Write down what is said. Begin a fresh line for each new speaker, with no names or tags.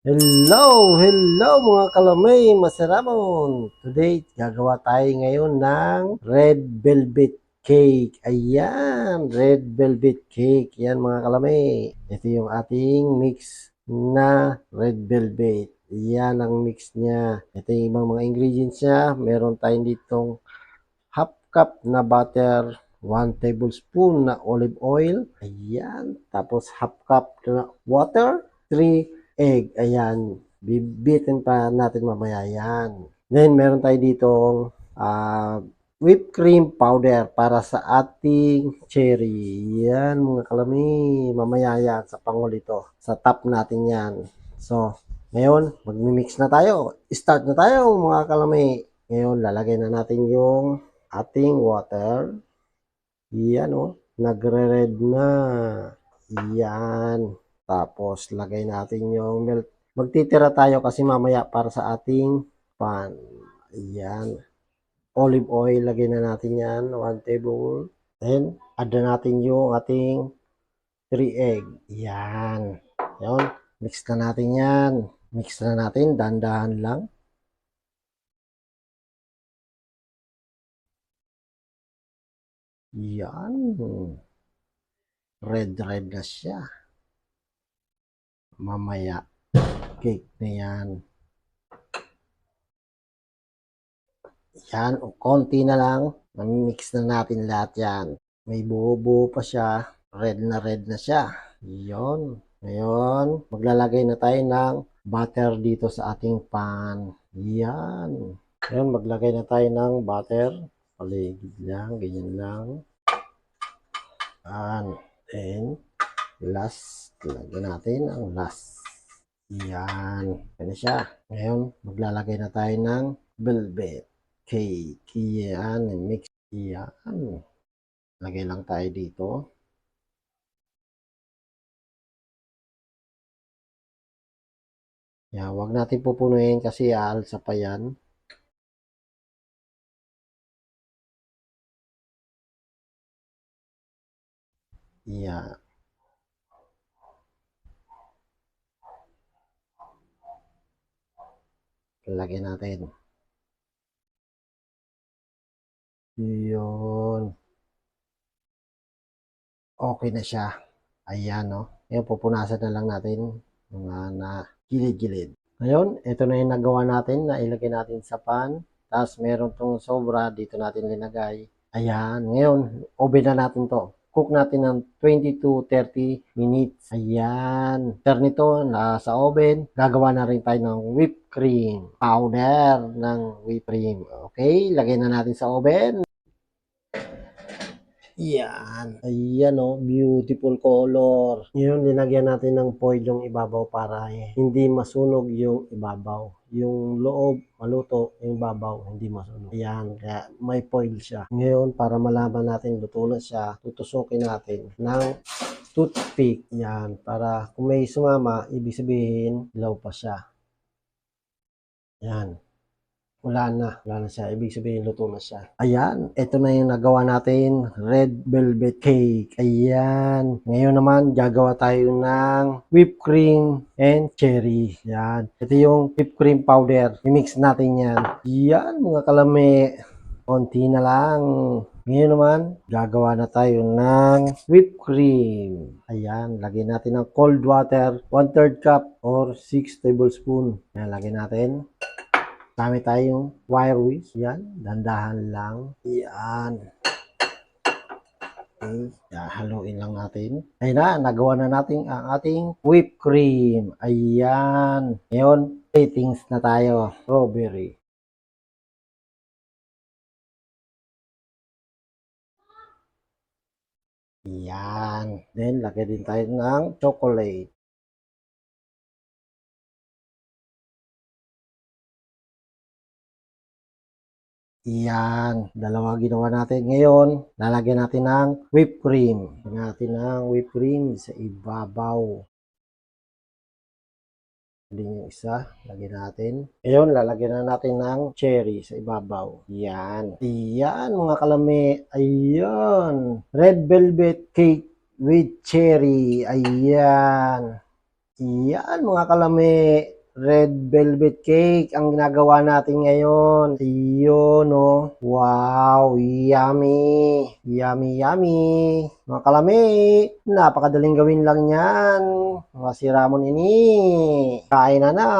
Hello mga kalamay, masaramon. Today, gagawa tayo ngayon ng red velvet cake. Ayan, red velvet cake. Yan mga kalamay. Ito yung ating mix na red velvet. Yan ang mix niya. Ito yung ibang mga ingredients niya. Meron tayong ditong half cup na butter, 1 tablespoon na olive oil. Ayan, tapos half cup na water, 3 egg. Ayan, bibitin pa natin mamaya yan. Then, meron tayo ditong whipped cream powder para sa ating cherry. Yan, mga kalami. Mamaya yan sa pangulito. Sa top natin yan. So, ngayon, magmi-mix na tayo. Start na tayo, mga kalami. Ngayon, lalagay na natin yung ating water. Yan, oh. Nagre-red na. Yan. Tapos, lagay natin yung milk. Magtitira tayo kasi mamaya para sa ating pan. Ayan. Olive oil, lagay na natin yan. 1 table. Then, add na natin yung ating 3 egg. Yan. Yan. Mix na natin yan. Mix na natin. Dahan-dahan lang. Yan. Red na siya. Mamaya, cake na yan. Yan, o konti na lang. Mix na natin lahat yan. May buo-buo pa siya. Red na siya. Yon. Ngayon, maglalagay na tayo ng butter dito sa ating pan. Yan. Ngayon, maglagay na tayo ng butter. Paligid lang, ganyan lang. Yan. Then, last, lagyan natin ang last. Yan. Yan siya. Ngayon, maglalagay na tayo ng velvet cake. Yan. Mix. Yan. Lagay lang tayo dito. Yan. Huwag natin pupunuin kasi aalsa pa yan. Yan. Lagyan natin. Yun. Okay na siya. Ayan, no. Ngayon, pupunasan na lang natin mga na gilid-gilid. Ngayon, ito na yung nagawa natin na ilagay natin sa pan. Tapos, meron tong sobra. Dito natin linagay. Ayan. Ngayon, oven na natin to. Cook natin ng 20 to 30 minutes. Ayan. After nito, nasa oven, gagawa na rin tayo ng whipped cream. Powder ng whipped cream. Okay, lagay na natin sa oven. Yan. Ayan, oh, beautiful color. Yun, linagyan natin ng foil yung ibabaw para hindi masunog yung ibabaw. Yung loob, maluto. Yung ibabaw, hindi masunog. Ayan, kaya may foil siya. Ngayon, para malaman natin luto na siya, tutusukin natin ng toothpick. Yan, para kung may sumama, ibig sabihin, ilaw pa siya. Yan. Wala na siya. Ibig sabihin, luto na siya. Ayan, ito na yung nagawa natin, red velvet cake. Ayan. Ngayon naman, gagawa tayo ng whipped cream and cherry. Yan. Ito yung whipped cream powder. I-mix natin yan. Yan, mga kalami. Konti na lang. Ngayon naman, gagawa na tayo ng whipped cream. Ayan, lagyan natin ng cold water, 1/3 cup or 6 tablespoon. Ayan, lagyan natin. Gamit tayong wire whisk. Yan. Dandahan lang. Yan. Okay. Yan. Haluin lang natin. Ayun na. Nagawa na natin ang ating whipped cream. Ayan. Ngayon, settings na tayo. Strawberry. Yan. Then, lagay din tayo ng chocolate. Yan, dalawa ginawa natin. Ngayon, lalagyan natin ng whipped cream. Lagyan natin ng whipped cream sa ibabaw. Din yung isa, lagyan natin. Ngayon, lalagyan na natin ng cherry sa ibabaw. Yan. Yan, mga kalami. Ayan. Red velvet cake with cherry. Ayan. Yan, mga kalami. red velvet cake ang ginagawa natin ngayon. Ayun, oh. Wow, yummy. Yummy, yummy. Mga kalami, napakadaling gawin lang yan. Mga siramon ini. Kain na na.